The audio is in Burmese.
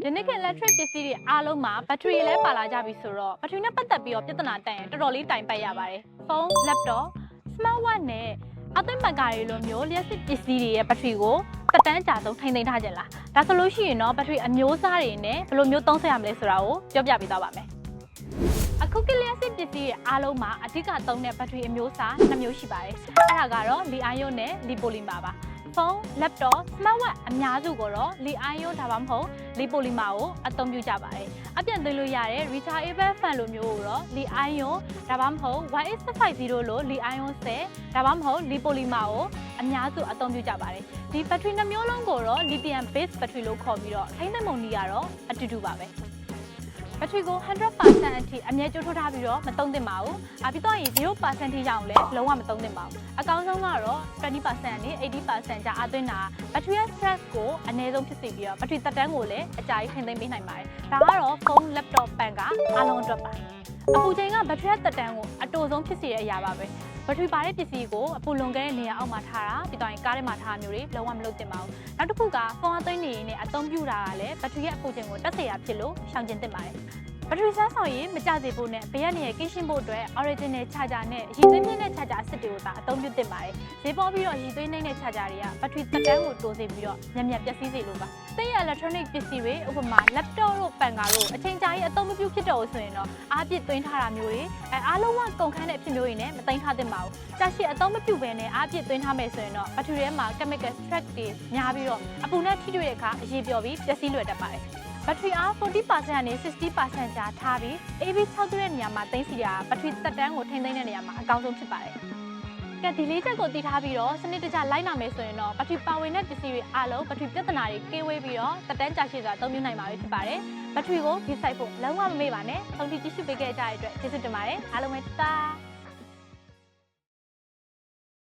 ဒီနေ့က electric ပစ္စည်းတွေအားလုံးမှာဘက်ထရီလည်းပါလာကြပြီဆိုတော့ဘက်ထရီနဲ့ပတ်သက်ပြီးတော့ပြဿနာတက်ရင်တော်တော်လေးတိုင်ပတ်ရပါတယ်ဖုန်း laptop smart watch နဲ့အသိမတ်ကာတွေလိုမျိုးလျှက်စစ်ပစ္စည်းတွေရဲ့ဘက်ထရီကိုတက်တန်းကြဆုံးထိန်းသိမ်းထားကြလားဒါဆိုလို့ရှိရင်တော့ဘက်ထရီအမျိုးအစားတွေနဲ့ဘယ်လိုမျိုးသုံးဆွဲရမလဲဆိုတာကိုပြောပြပေးသွားပါမယ်အခုကလျှက်စစ်ပစ္စည်းတွေအားလုံးမှာအဓိကသုံးတဲ့ဘက်ထရီအမျိုးအစား2မျိုးရှိပါတယ်အဲ့ဒါကတော့လီအိုင်ယွန်းနဲ့လီပိုလီမာပါဖုန်း laptop smart watch အများစုကိုတော့လီအိုင်ယွန်းဒါမှမဟုတ်လီပိုလီမာကိုအသုံးပြုကြပါတယ်အပြန်သွင်းလို့ရတဲ့ rechargeable fan လိုမျိုးကိုတော့လီအိုင်ယွန်းဒါမှမဟုတ် YX650 လို့လီအိုင်ယွန်း10ဒါမှမဟုတ်လီပိုလီမာကိုအများစုအသုံးပြုကြပါတယ်ဒီဘက်ထရီ2မျိုးလုံးကိုတော့ lithium based battery လို့ခေါ်ပြီးတော့ထိန်းသိမ်းပုံနည်းကတော့အတူတူပါပဲဘက်ထရီကို 100% အထိအမြဲကြိုးထိုးထားပြီးတော့မသုံးသင့်ပါဘူး။ပြီးတော့ရင် 0% ထိရအောင်လည်းလုံးဝမသုံးသင့်ပါဘူး။အကောင်းဆုံးကတော့ 20% နဲ့ 80% ကြာအသွင်းတာဘက်ထရီရဲ့ stress ကိုအနည်းဆုံးဖြစ်စေပြီးတော့ဘက်ထရီသက်တမ်းကိုလည်းအကြာကြီးထိန်းသိမ်းပေးနိုင်ပါတယ်။ဒါကတော့ဖုန်း laptop ပန်ကအားလုံးအတွက်ပါ။အပူချိန်ကဘက်ထရီရဲ့သက်တမ်းကိုအတိုဆုံးဖြစ်စေတဲ့အရာပါပဲ။ဘက်ထရီပါတဲ့ပစ္စည်းကိုအပူလွန်ကဲတဲ့နေရာအောက်မှာထားတာပြီးတော့ရင်ကားထဲမှာထားမျိုးတွေလုံးဝမလုပ်သင့်ပါဘူး။နောက်တစ်ခုကဖုန်းအသွင်းနေရင်လည်းအသုံးပြုတာကလည်းဘက်ထရီရဲ့အပူချိန်ကိုတက်စေရဖြစ်လို့ရှောင်ကျဉ်သင့်ပါတယ်။ဘက်ထရီစမ်းဆောင်ရေးမကျစေဖို့နဲ့ဘေးကနေကင်းရှင်းဖို့အတွက် original charger နဲ့ရည်သွေးမြင့်တဲ့ charger အစစ်တွေကိုသာအသုံးပြုသင့်ပါတယ်။ဈေးပေါပြီးတော့ရည်သွေးနှိမ့်တဲ့ charger တွေကဘက်ထရီသက်တမ်းကိုတိုးစေပြီးတော့ညံ့ညံ့ပျက်စီးစေလို့ပါ။သိရ electronic ပစ္စည်းတွေဥပမာ laptop တို့ပန်ကာတို့အချိန်ကြာကြီးအသုံးမပြုဖြစ်တော့ဆိုရင်တော့အားပြည့်သွင်းထားတာမျိုးတွေအားလုံးကကုန်ခန်းတဲ့အဖြစ်မျိုးတွေနဲ့မသိမ်းထားသင့်ပါဘူး။ကြာရှည်အသုံးမပြုဘဲနဲ့အားပြည့်သွင်းထားမယ်ဆိုရင်တော့ဘက်ထရီထဲမှာ chemical stress တွေများပြီးတော့အပူနဲ့ထိတွေ့တဲ့အခါအရေးပျော်ပြီးပျက်စီးလွယ်တတ်ပါတယ်။ဘက်ထရီအား 40% ကနေ 60% ကြာထားပြီး AB6 တဲ့နေရာမှာသိမ်းစီတာဘက်ထရီသက်တမ်းကိုထိန်းသိမ်းတဲ့နေရာမှာအကောင်းဆုံးဖြစ်ပါတယ်။ကဲဒီလေးချက်ကိုတည်ထားပြီးတော့စနစ်တကျလိုက်နာမယ်ဆိုရင်တော့ဘက်ထရီပါဝင်တဲ့ပစ္စည်းတွေအားလုံးဘက်ထရီပြဿနာတွေကင်းဝေးပြီးတော့သက်တမ်းကြာရှည်စွာသုံးပြုနိုင်မှာဖြစ်ပါတယ်။ဘက်ထရီကိုဒီဆိုင်ဖို့လုံးဝမမေ့ပါနဲ့။ဆုံးဖြတ်ကြည့်ရှုပေးခဲ့ကြတဲ့အတွက်ကျေးဇူးတင်ပါတယ်။အားလုံးပဲတာ